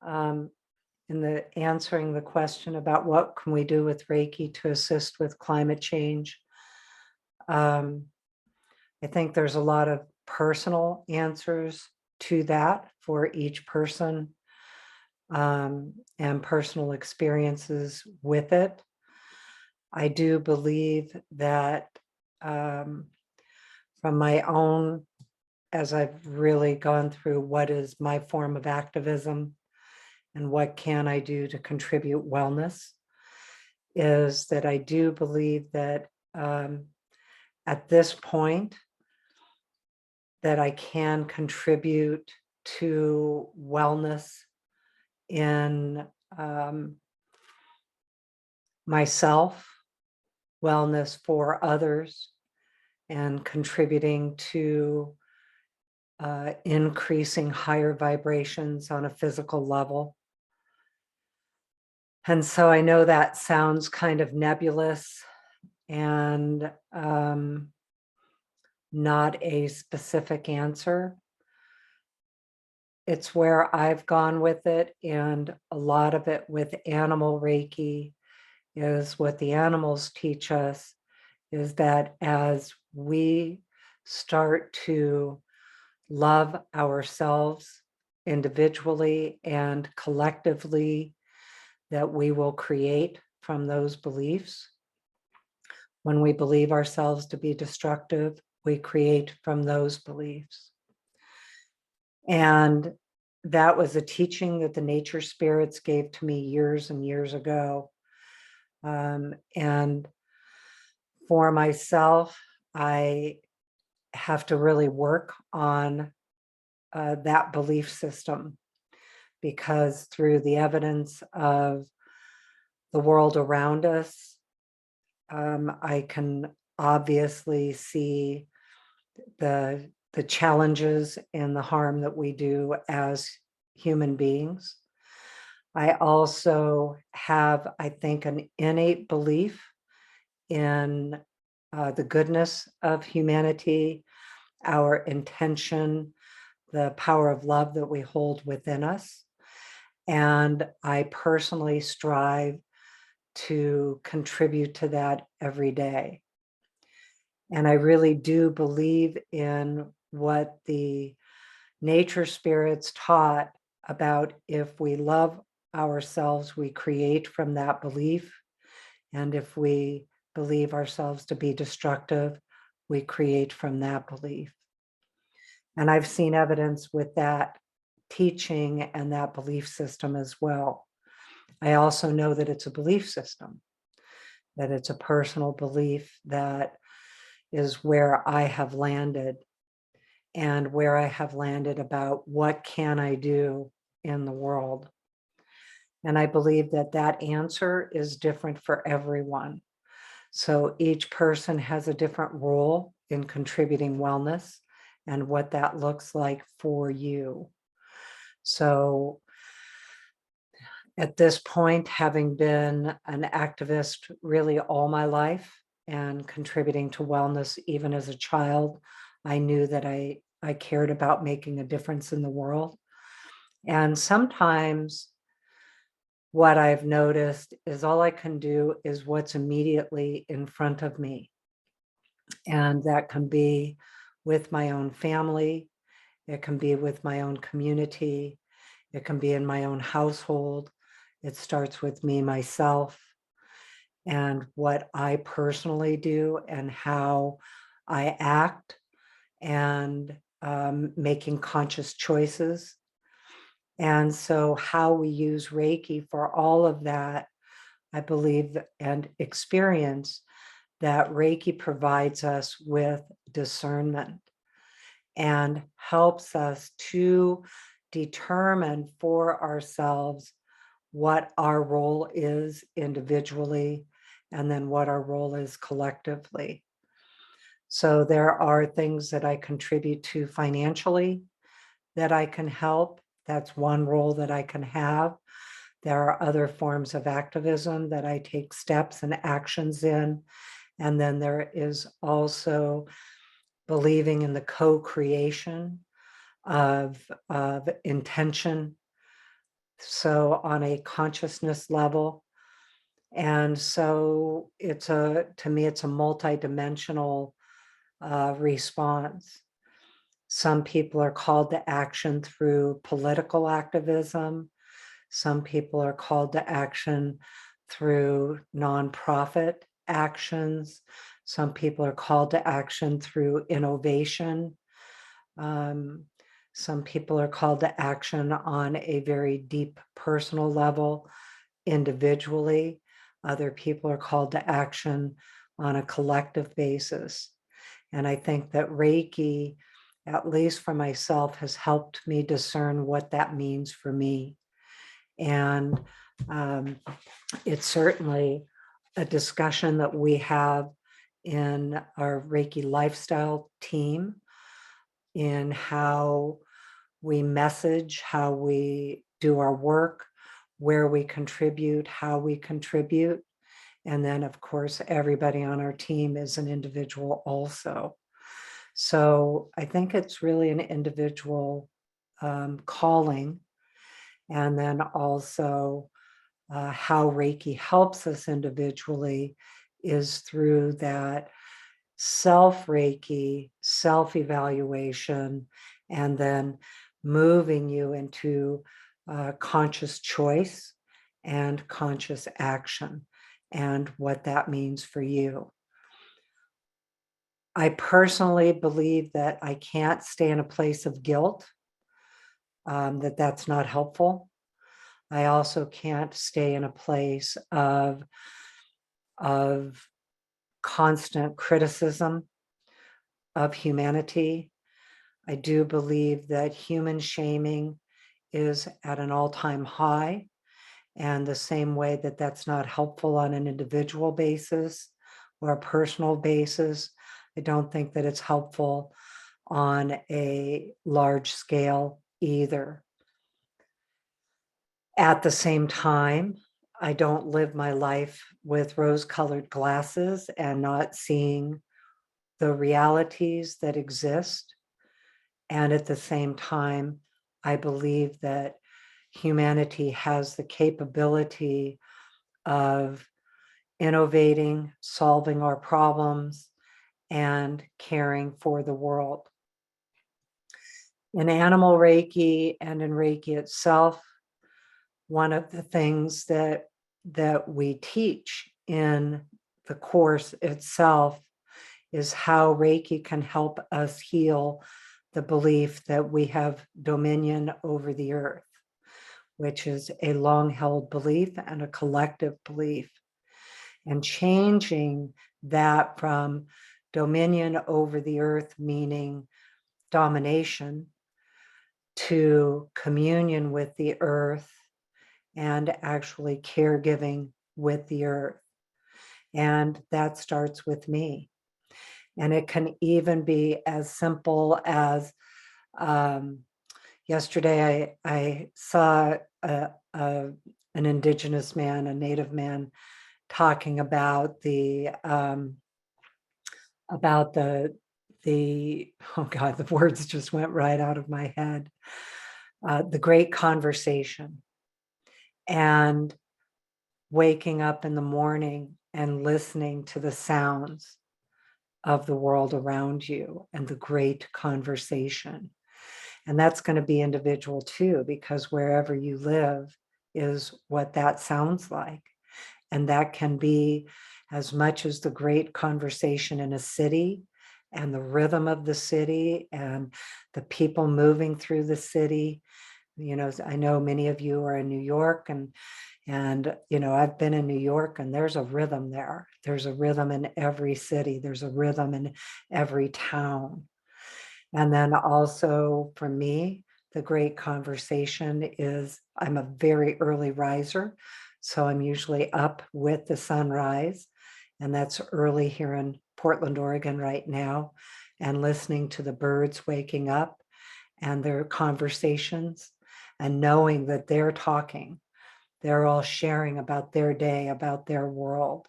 um, in the answering the question about what can we do with Reiki to assist with climate change. I think there's a lot of personal answers to that for each person, and personal experiences with it. I do believe that from my own, as I've really gone through what is my form of activism and what can I do to contribute wellness, is that I do believe that at this point that I can contribute to wellness in myself, wellness for others, and contributing to increasing higher vibrations on a physical level. And so I know that sounds kind of nebulous and not a specific answer. It's where I've gone with it, and a lot of it with animal Reiki is what the animals teach us is that as we start to love ourselves individually and collectively, that we will create from those beliefs. When we believe ourselves to be destructive, we create from those beliefs. And that was a teaching that the nature spirits gave to me years and years ago. And for myself, I have to really work on that belief system, because through the evidence of the world around us, I can obviously see the challenges and the harm that we do as human beings. I also have, I think, an innate belief in the goodness of humanity, our intention, the power of love that we hold within us. And I personally strive to contribute to that every day. And I really do believe in what the nature spirits taught about if we love ourselves, we create from that belief. And if we believe ourselves to be destructive, we create from that belief. And I've seen evidence with that teaching and that belief system as well. I also know that it's a belief system, that it's a personal belief that is where I have landed, and where I have landed about what can I do in the world. And I believe that that answer is different for everyone. So each person has a different role in contributing wellness and what that looks like for you. So at this point, having been an activist really all my life and contributing to wellness even as a child, I knew that I cared about making a difference in the world. And sometimes what I've noticed is all I can do is what's immediately in front of me. And that can be with my own family. It can be with my own community. It can be in my own household. It starts with me, myself, and what I personally do and how I act, and making conscious choices. And so how we use Reiki for all of that, I believe and experience that Reiki provides us with discernment and helps us to determine for ourselves what our role is individually, and then what our role is collectively. So there are things that I contribute to financially that I can help. That's one role that I can have. There are other forms of activism that I take steps and actions in. And then there is also believing in the co-creation of intention so on a consciousness level. And so to me, it's a multidimensional response. Some people are called to action through political activism. Some people are called to action through nonprofit actions. Some people are called to action through innovation. Some people are called to action on a very deep personal level, individually. Other people are called to action on a collective basis. And I think that Reiki, at least for myself, has helped me discern what that means for me. And it's certainly a discussion that we have in our Reiki lifestyle team, in how we message, how we do our work, where we contribute, how we contribute. And then, of course, everybody on our team is an individual also. So I think it's really an individual calling. And then also how Reiki helps us individually is through that self-Reiki, self-evaluation, and then moving you into conscious choice and conscious action and what that means for you. I personally believe that I can't stay in a place of guilt, that's not helpful. I also can't stay in a place of constant criticism of humanity. I do believe that human shaming is at an all-time high, and the same way that that's not helpful on an individual basis or a personal basis, I don't think that it's helpful on a large scale either. At the same time, I don't live my life with rose-colored glasses and not seeing the realities that exist. And at the same time, I believe that humanity has the capability of innovating, solving our problems, and caring for the world. In animal Reiki and in Reiki itself, one of the things that we teach in the course itself is how Reiki can help us heal the belief that we have dominion over the earth, which is a long-held belief and a collective belief. And changing that from dominion over the earth, meaning domination, to communion with the earth and actually caregiving with the earth. And that starts with me. And it can even be as simple as yesterday I saw an indigenous man, a native man, talking about the oh God, the words just went right out of my head. The great conversation, and waking up in the morning and listening to the sounds of the world around you and the great conversation. And that's going to be individual too, because wherever you live is what that sounds like. And that can be as much as the great conversation in a city and the rhythm of the city and the people moving through the city. You know, I know many of you are in New York, and you know, I've been in New York, and there's a rhythm there. There's a rhythm in every city. There's a rhythm in every town. And then also for me, the great conversation is I'm a very early riser. So I'm usually up with the sunrise, and that's early here in Portland, Oregon right now, and listening to the birds waking up and their conversations and knowing that they're talking. They're all sharing about their day, about their world.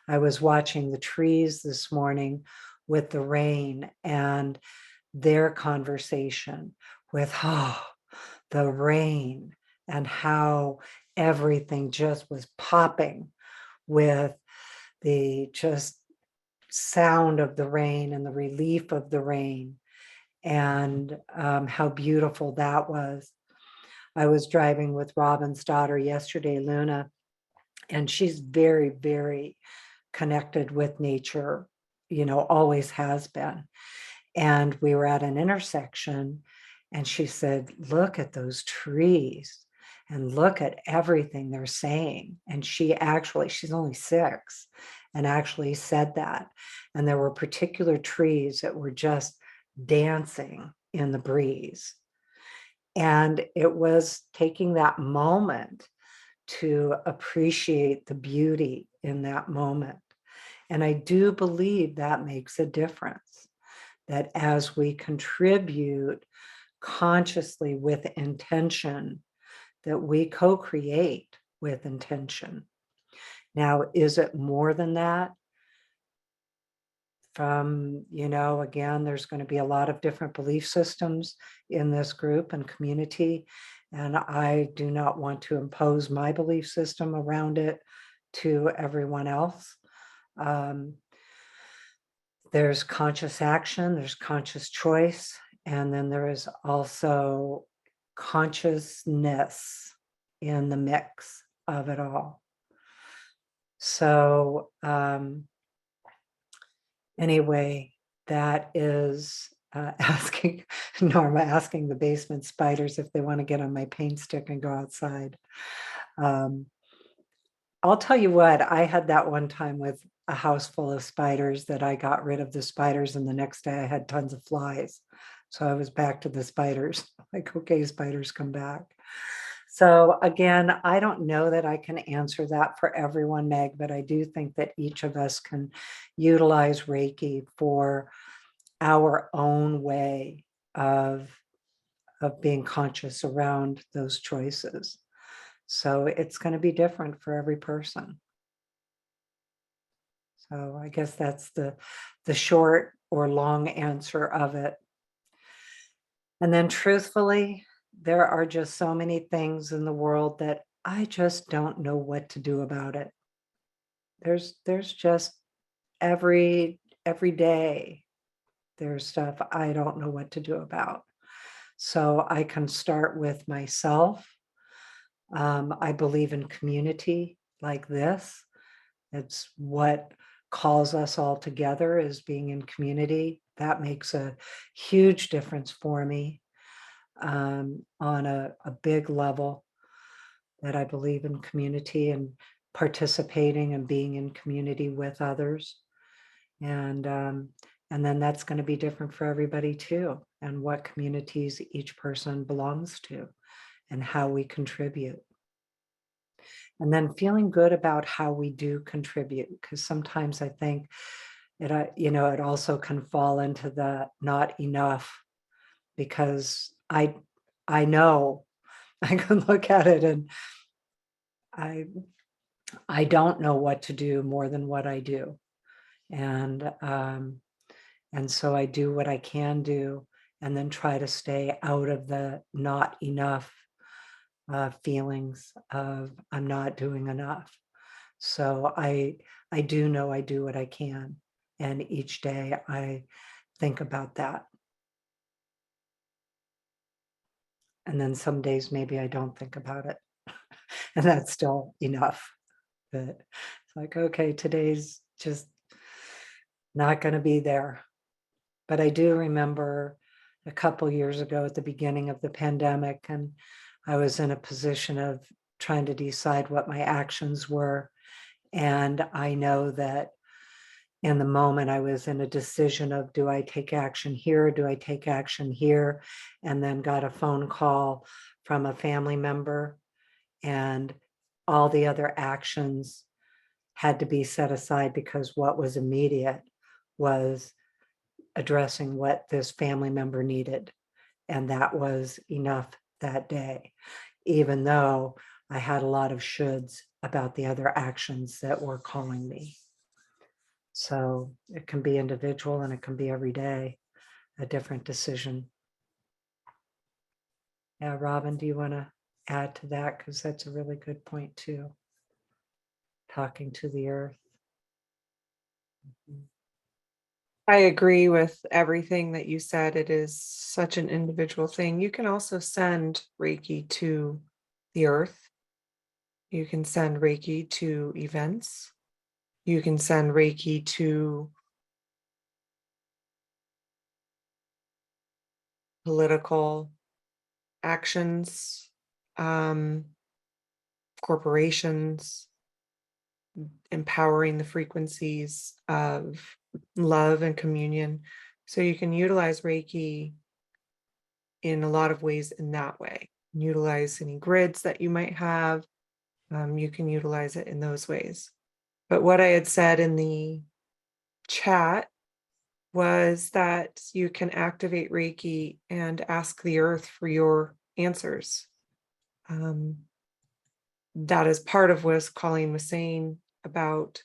I was watching the trees this morning with the rain and their conversation with, oh, the rain and how everything just was popping with the just sound of the rain and the relief of the rain, and how beautiful that was. I was driving with Robyn's daughter yesterday, Luna, and she's very, very connected with nature, always has been. And we were at an intersection, and she said, "Look at those trees and look at everything they're saying." And she's only 6, and actually said that. And there were particular trees that were just dancing in the breeze. And it was taking that moment to appreciate the beauty in that moment. And I do believe that makes a difference, that as we contribute consciously with intention, that we co-create with intention. Now, is it more than that? Again, there's going to be a lot of different belief systems in this group and community, and I do not want to impose my belief system around it to everyone else. There's conscious action, there's conscious choice, and then there is also consciousness in the mix of it all. So anyway, that is asking Norma, asking the basement spiders if they want to get on my paint stick and go outside. I'll tell you what, I had that one time with a house full of spiders that I got rid of the spiders, and the next day I had tons of flies. So I was back to the spiders. Like, okay, spiders, come back. So again, I don't know that I can answer that for everyone, Meg, but I do think that each of us can utilize Reiki for our own way of being conscious around those choices. So it's going to be different for every person. So I guess that's the short or long answer of it. And then truthfully, there are just so many things in the world that I just don't know what to do about it. There's just every day there's stuff I don't know what to do about. So I can start with myself. I believe in community like this. It's what calls us all together, is being in community. That makes a huge difference for me on a big level, that I believe in community and participating and being in community with others. And then that's going to be different for everybody too, and what communities each person belongs to and how we contribute. And then feeling good about how we do contribute, because sometimes I think it also can fall into the not enough, because I know I can look at it and I don't know what to do more than what I do. And so I do what I can do, and then try to stay out of the not enough feelings of I'm not doing enough. So I do know I do what I can, and each day I think about that. And then some days maybe I don't think about it, and that's still enough. But it's like, okay, today's just not going to be there. But I do remember a couple years ago at the beginning of the pandemic, and I was in a position of trying to decide what my actions were. And I know that in the moment I was in a decision of, do I take action here? Do I take action here? And then got a phone call from a family member, and all the other actions had to be set aside, because what was immediate was addressing what this family member needed. And that was enough that day, even though I had a lot of shoulds about the other actions that were calling me. So it can be individual, and it can be every day, a different decision. Yeah, Robyn, do you want to add to that, because that's a really good point too. Talking to the earth. I agree with everything that you said. It is such an individual thing. You can also send Reiki to the earth. You can send Reiki to events. You can send Reiki to political actions, corporations, empowering the frequencies of love and communion. So you can utilize Reiki in a lot of ways in that way. Utilize any grids that you might have. You can utilize it in those ways. But what I had said in the chat was that you can activate Reiki and ask the earth for your answers. That is part of what Colleen was saying about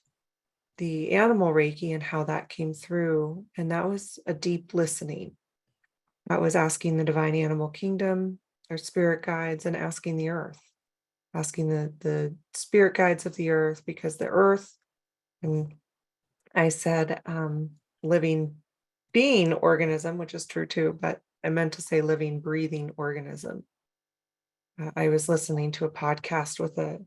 the animal Reiki and how that came through. And that was a deep listening. That was asking the divine animal kingdom, our spirit guides, and asking the earth, asking the spirit guides of the earth, because the earth, and I said living being organism, which is true too, but I meant to say living, breathing organism. I was listening to a podcast with a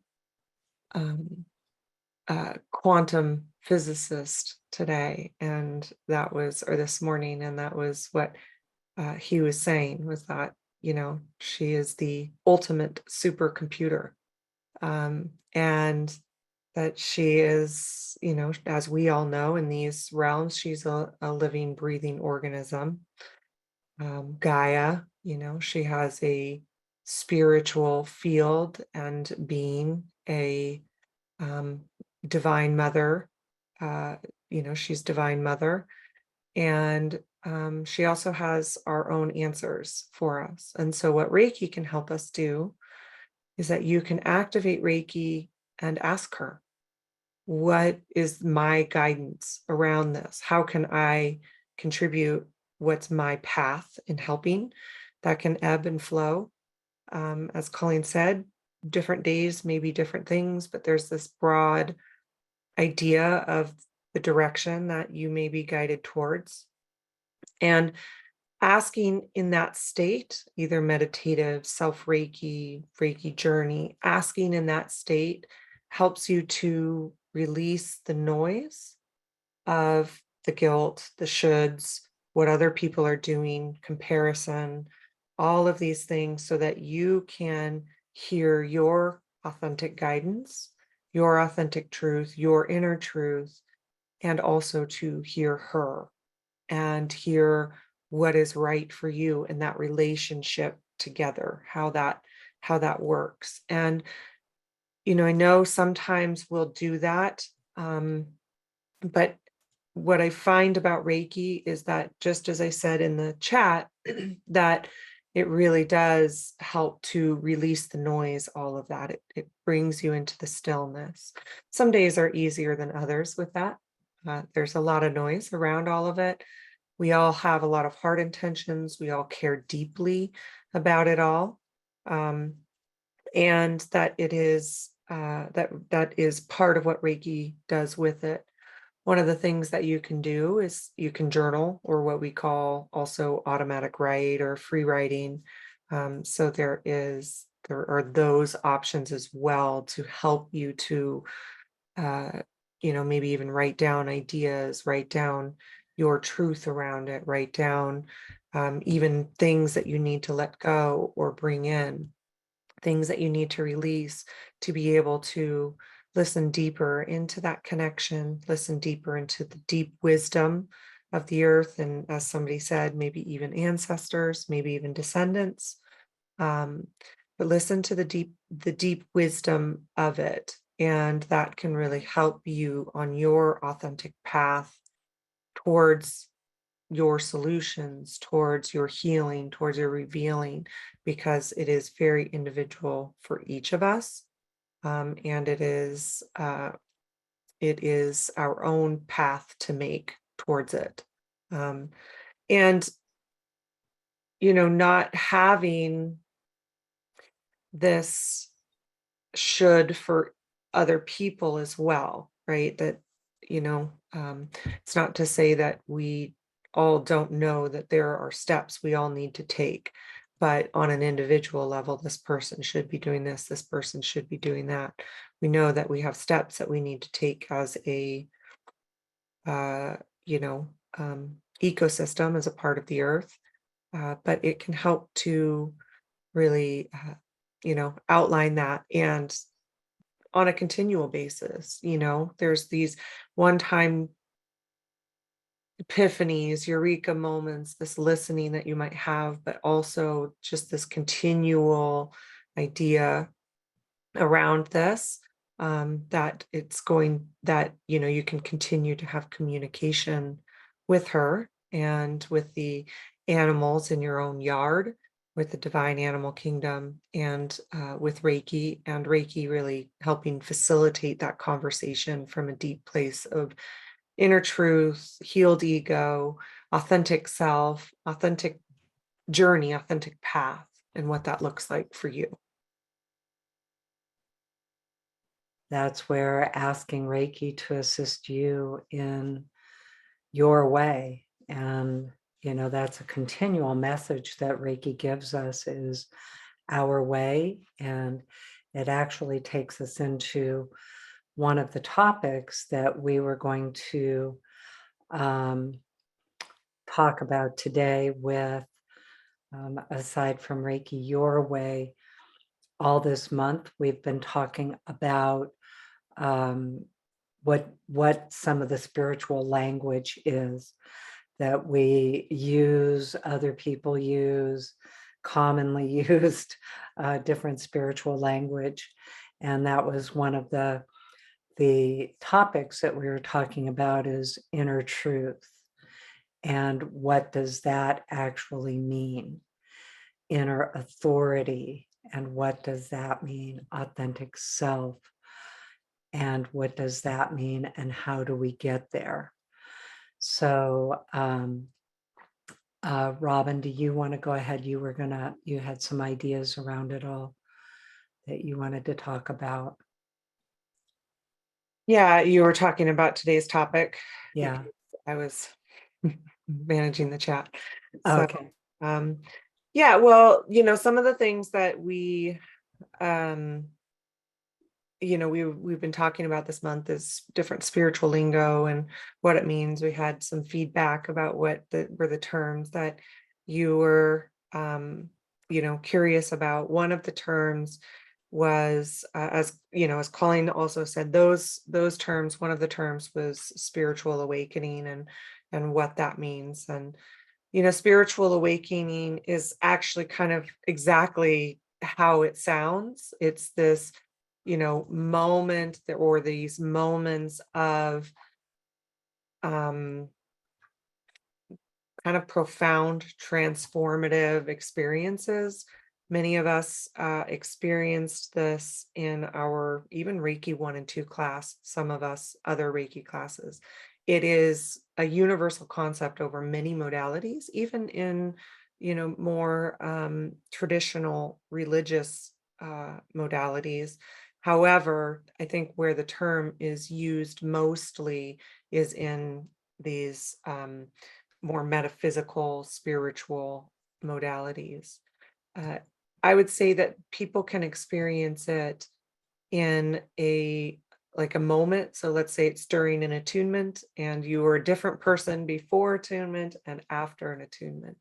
quantum physicist today, and that was, or this morning, and that was what he was saying, was that, she is the ultimate supercomputer, and that she is, as we all know, in these realms, she's a living, breathing organism. Gaia, she has a spiritual field and being a divine mother. She's divine mother. And she also has our own answers for us. And so what Reiki can help us do is that you can activate Reiki and ask her, what is my guidance around this? How can I contribute? What's my path in helping? That can ebb and flow. As Colleen said, different days, maybe different things, but there's this broad idea of the direction that you may be guided towards. And asking in that state, either meditative, self-Reiki, Reiki journey, asking in that state helps you to release the noise of the guilt, the shoulds, what other people are doing, comparison, all of these things, so that you can hear your authentic guidance, your authentic truth, your inner truth, and also to hear her and hear what is right for you in that relationship together, how that works. And I know sometimes we'll do that, but what I find about Reiki is that, just as I said in the chat, that it really does help to release the noise, all of that. It brings you into the stillness. Some days are easier than others with that. There's a lot of noise around all of it. We all have a lot of heart intentions. We all care deeply about it all. And that it is that is part of what Reiki does with it. One of the things that you can do is you can journal, or what we call also automatic write or free writing. So there are those options as well to help you to, maybe even write down ideas, write down your truth around it, write down even things that you need to let go or bring in, things that you need to release, to be able to listen deeper into that connection, listen deeper into the deep wisdom of the earth. And as somebody said, maybe even ancestors, maybe even descendants. But listen to the deep wisdom of it. And that can really help you on your authentic path towards your solutions, towards your healing, towards your revealing, because it is very individual for each of us. And it is our own path to make towards it. And not having this should for other people as well, right? That, it's not to say that we all don't know that there are steps we all need to take, but on an individual level, this person should be doing this person should be doing that. We know that we have steps that we need to take as a, uh, you know, ecosystem, as a part of the earth, but it can help to really, outline that, and on a continual basis. There's these one-time epiphanies, eureka moments, this listening that you might have, but also just this continual idea around this, that it's going that you can continue to have communication with her and with the animals in your own yard, with the divine animal kingdom, and with Reiki, and Reiki really helping facilitate that conversation from a deep place of inner truth, healed ego, authentic self, authentic journey, authentic path, and what that looks like for you. That's where asking Reiki to assist you in your way. And, that's a continual message that Reiki gives us, is our way. And it actually takes us into one of the topics that we were going to talk about today with, aside from Reiki Your Way. All this month, we've been talking about what some of the spiritual language is that we use, other people use, commonly used, different spiritual language. And that was one of the topics that we were talking about, is inner truth. And what does that actually mean? Inner authority. And what does that mean? Authentic self. And what does that mean? And how do we get there? So, Robyn, do you want to go ahead? You had some ideas around it all that you wanted to talk about. Yeah, you were talking about today's topic. Yeah. I was managing the chat. So, Okay. yeah, well, some of the things that we've been talking about this month is different spiritual lingo and what it means. We had some feedback about what were the terms that you were, curious about. One of the terms was, as Colleen also said, those terms. One of the terms was spiritual awakening, and what that means. And spiritual awakening is actually kind of exactly how it sounds. It's this moment or these moments of kind of profound transformative experiences. Many of us experienced this in our even Reiki 1 and 2 class, some of us other Reiki classes. It is a universal concept over many modalities, even in more traditional religious modalities. However, I think where the term is used mostly is in these more metaphysical, spiritual modalities. Uh, I would say that people can experience it in a moment. So let's say it's during an attunement and you were a different person before attunement and after an attunement.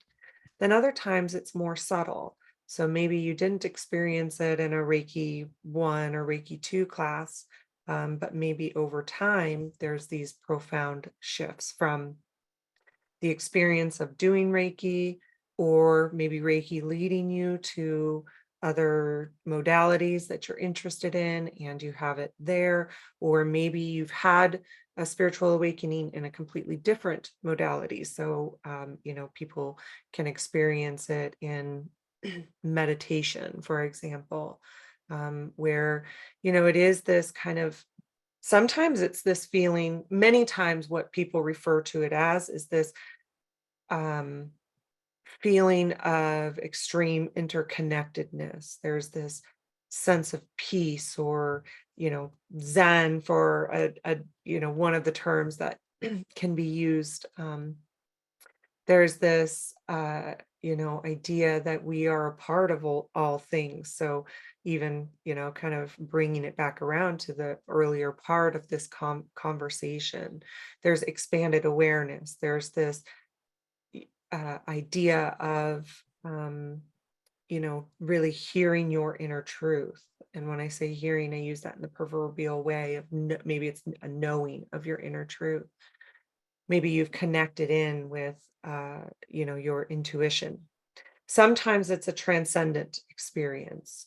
Then other times it's more subtle. So maybe you didn't experience it in a Reiki 1 or Reiki 2 class, but maybe over time, there's these profound shifts from the experience of doing Reiki, or maybe Reiki leading you to other modalities that you're interested in and you have it there, or maybe you've had a spiritual awakening in a completely different modality. So, people can experience it in meditation, for example, where, it is this kind of, sometimes it's this feeling, many times what people refer to it as is this um, feeling of extreme interconnectedness. There's this sense of peace, or, Zen for one of the terms that can be used. There's this idea that we are a part of all things. So even, kind of bringing it back around to the earlier part of this conversation, there's expanded awareness. There's this idea of really hearing your inner truth. And when I say hearing, I use that in the proverbial way of maybe it's a knowing of your inner truth. Maybe you've connected in with your intuition. Sometimes it's a transcendent experience.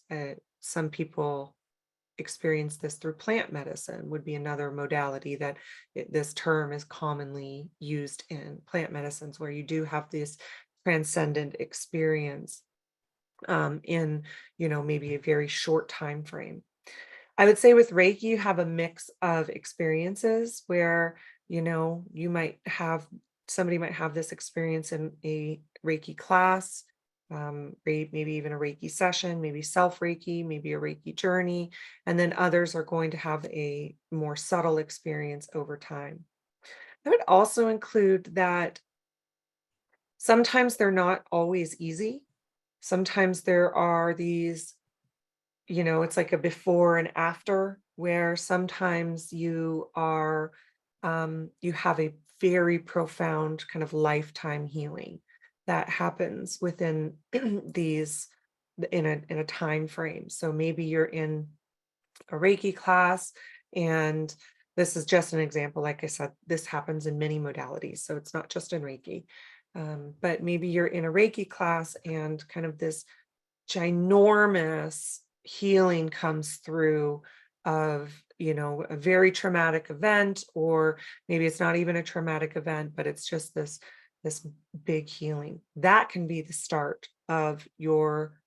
Some people experience this through plant medicine, would be another modality that this term is commonly used in plant medicines, where you do have this transcendent experience in maybe a very short time frame. I would say with Reiki, you have a mix of experiences where, you might have somebody might have this experience in a Reiki class, maybe even a Reiki session, maybe self Reiki, maybe a Reiki journey, and then others are going to have a more subtle experience over time. I would also include that sometimes they're not always easy. Sometimes there are these, it's like a before and after, where sometimes you have a very profound kind of lifetime healing that happens within these in a time frame. So maybe you're in a Reiki class, and this is just an example. Like I said, this happens in many modalities, so it's not just in Reiki. But maybe you're in a Reiki class and kind of this ginormous healing comes through of a very traumatic event, or maybe it's not even a traumatic event, but it's just this big healing that can be the start of your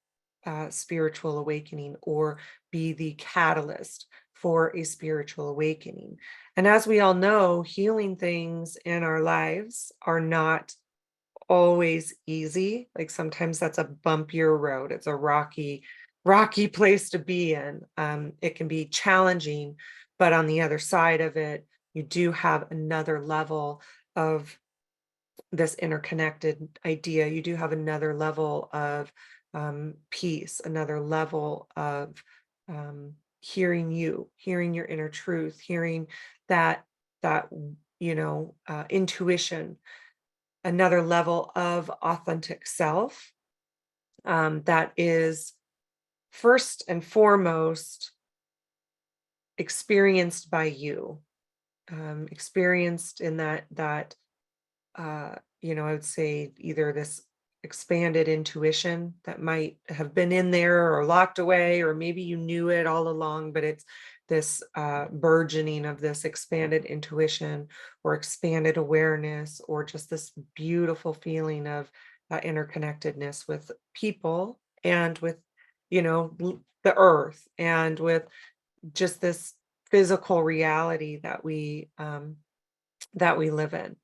spiritual awakening, or be the catalyst for a spiritual awakening. And as we all know, healing things in our lives are not always easy. Like sometimes that's a bumpier road. It's a rocky place to be in. It can be challenging, but on the other side of it, you do have another level of this interconnected idea. You do have another level of peace, another level of hearing your inner truth, hearing that intuition, another level of authentic self that is first and foremost experienced by you, experienced in that I would say either this expanded intuition that might have been in there or locked away, or maybe you knew it all along, but it's this burgeoning of this expanded intuition or expanded awareness, or just this beautiful feeling of interconnectedness with people, and with the earth, and with just this physical reality that we live in.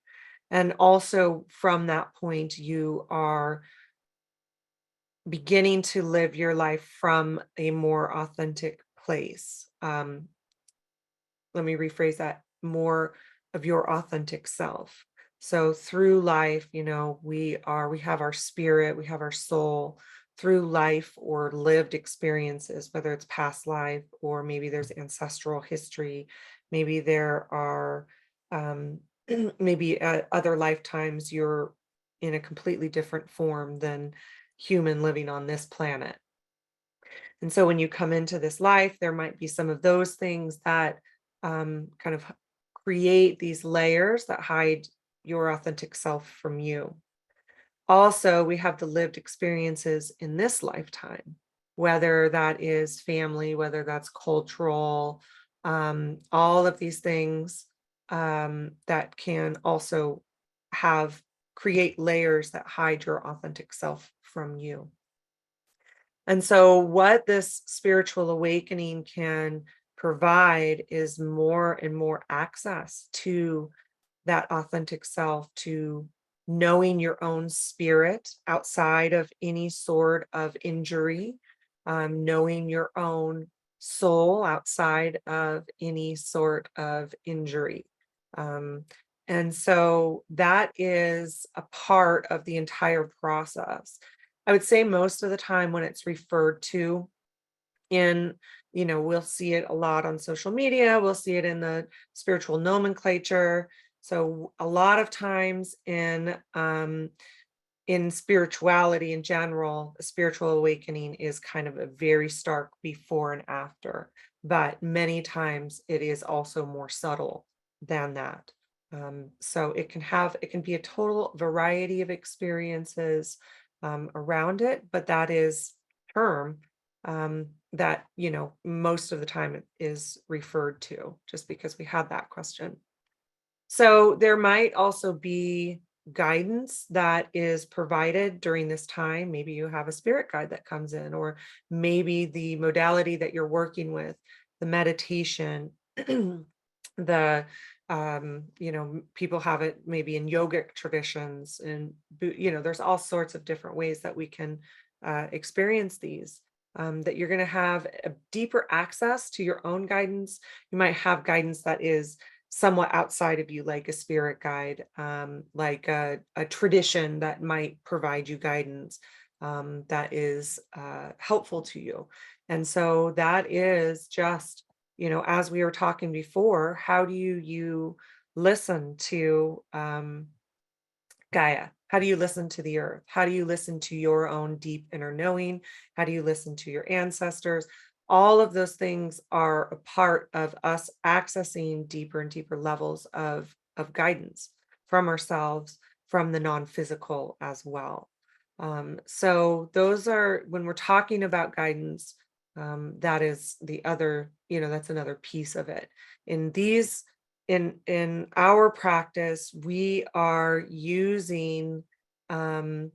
And also from that point, you are beginning to live your life from a more authentic place. Let me rephrase that: more of your authentic self. So through life, we have our spirit, we have our soul. Through life or lived experiences, whether it's past life, or maybe there's ancestral history, maybe there are maybe other lifetimes you're in a completely different form than human living on this planet. And so when you come into this life, there might be some of those things that kind of create these layers that hide your authentic self from you. Also, we have the lived experiences in this lifetime, whether that is family, whether that's cultural, all of these things that can also create layers that hide your authentic self from you. And so, what this spiritual awakening can provide is more and more access to that authentic self, to knowing your own spirit outside of any sort of injury, knowing your own soul outside of any sort of injury. Um, and so that is a part of the entire process. I would say most of the time when it's referred to in, we'll see it a lot on social media, we'll see it in the spiritual nomenclature. So a lot of times in spirituality in general, a spiritual awakening is kind of a very stark before and after, but many times it is also more subtle than that. So it can be a total variety of experiences around it, but that is term that, most of the time it is referred to, just because we had that question. So there might also be guidance that is provided during this time. Maybe you have a spirit guide that comes in, or maybe the modality that you're working with, the meditation, the people have it maybe in yogic traditions, and there's all sorts of different ways that we can experience these. That you're going to have a deeper access to your own guidance. You might have guidance that is somewhat outside of you, like a spirit guide, like a tradition that might provide you guidance that is helpful to you. And so that is just, as we were talking before, how do you listen to Gaia? How do you listen to the earth? How do you listen to your own deep inner knowing? How do you listen to your ancestors? All of those things are a part of us accessing deeper and deeper levels of guidance from ourselves, from the non-physical as well. So those are, when we're talking about guidance, that is the other, that's another piece of it. In our practice, um,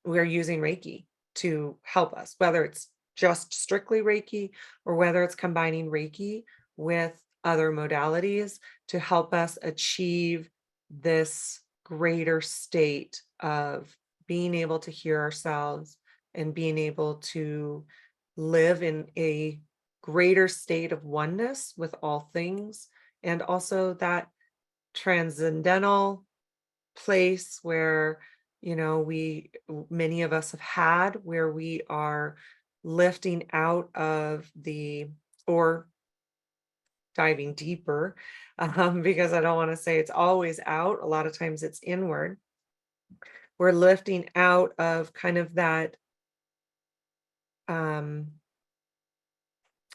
we're using Reiki to help us, whether it's just strictly Reiki or whether it's combining Reiki with other modalities to help us achieve this greater state of being able to hear ourselves and being able to live in a greater state of oneness with all things, and also that transcendental place where many of us have had, where we are lifting out of or diving deeper, because I don't want to say it's always out. A lot of times it's inward. We're lifting out of kind of that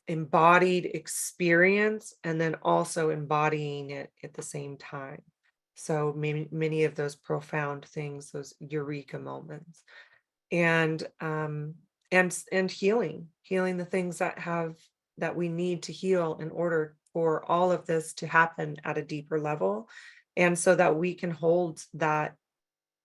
embodied experience, and then also embodying it at the same time. So many of those profound things, those eureka moments, and healing the things that we need to heal in order for all of this to happen at a deeper level, and so that we can hold that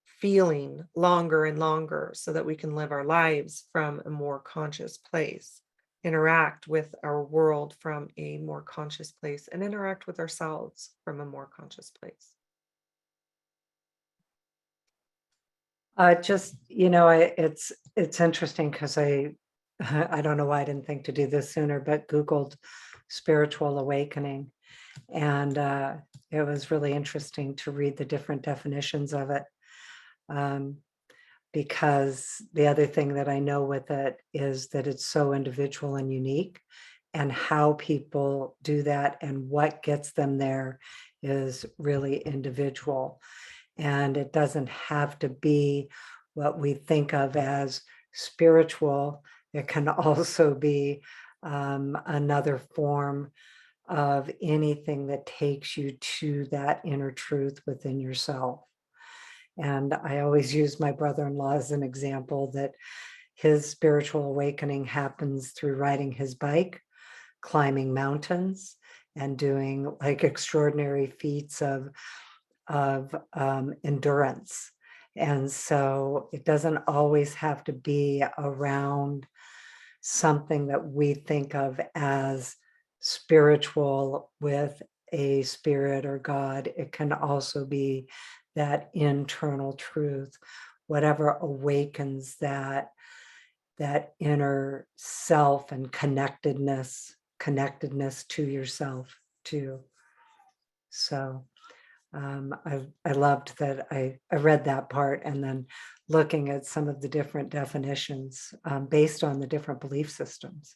feeling longer and longer, so that we can live our lives from a more conscious place, interact with our world from a more conscious place, and interact with ourselves from a more conscious place. It's interesting because I I don't know why I didn't think to do this sooner, but Googled spiritual awakening, and it was really interesting to read the different definitions of it. Um, because the other thing that I know with it is that it's so individual and unique, and how people do that and what gets them there is really individual. And it doesn't have to be what we think of as spiritual. It can also be another form of anything that takes you to that inner truth within yourself. And I always use my brother-in-law as an example, that his spiritual awakening happens through riding his bike, climbing mountains, and doing like extraordinary feats of endurance. And so it doesn't always have to be around something that we think of as spiritual with a spirit or God. It can also be that internal truth, whatever awakens that that inner self and connectedness to yourself too. So I loved that I read that part, and then looking at some of the different definitions based on the different belief systems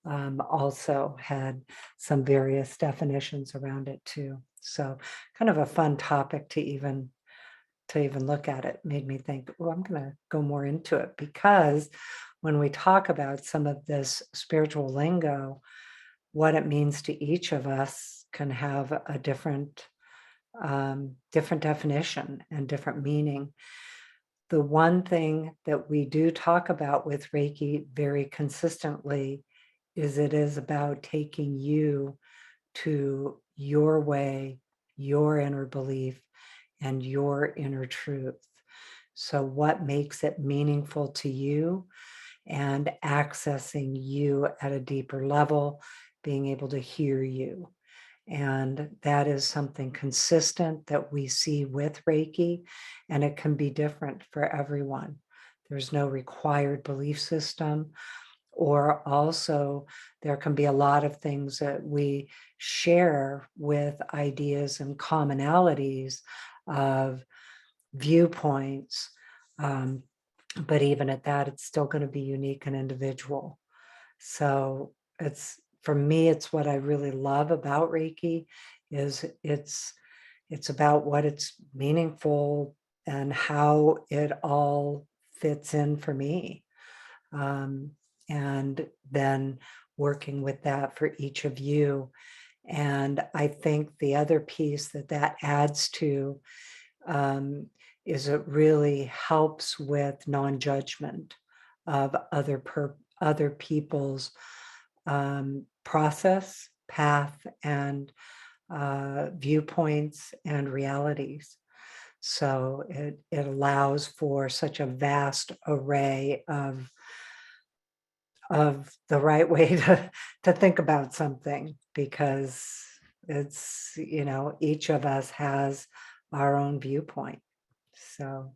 also had some various definitions around it too. So kind of a fun topic to even look at. It made me think, oh, I'm going to go more into it, because when we talk about some of this spiritual lingo, what it means to each of us can have a different definition and different meaning. The one thing that we do talk about with Reiki very consistently is it is about taking you to your way, your inner belief, and your inner truth. So what makes it meaningful to you, and accessing you at a deeper level, being able to hear you. And that is something consistent that we see with Reiki, and it can be different for everyone. There's no required belief system, or also there can be a lot of things that we share with ideas and commonalities of viewpoints. But even at that, it's still going to be unique and individual. So for me, it's what I really love about Reiki is it's about what it's meaningful and how it all fits in for me. And then working with that for each of you. And I think the other piece that adds to is it really helps with non-judgment of other people's process, path, and viewpoints and realities. So it allows for such a vast array of the right way to think about something, because it's, each of us has our own viewpoint. So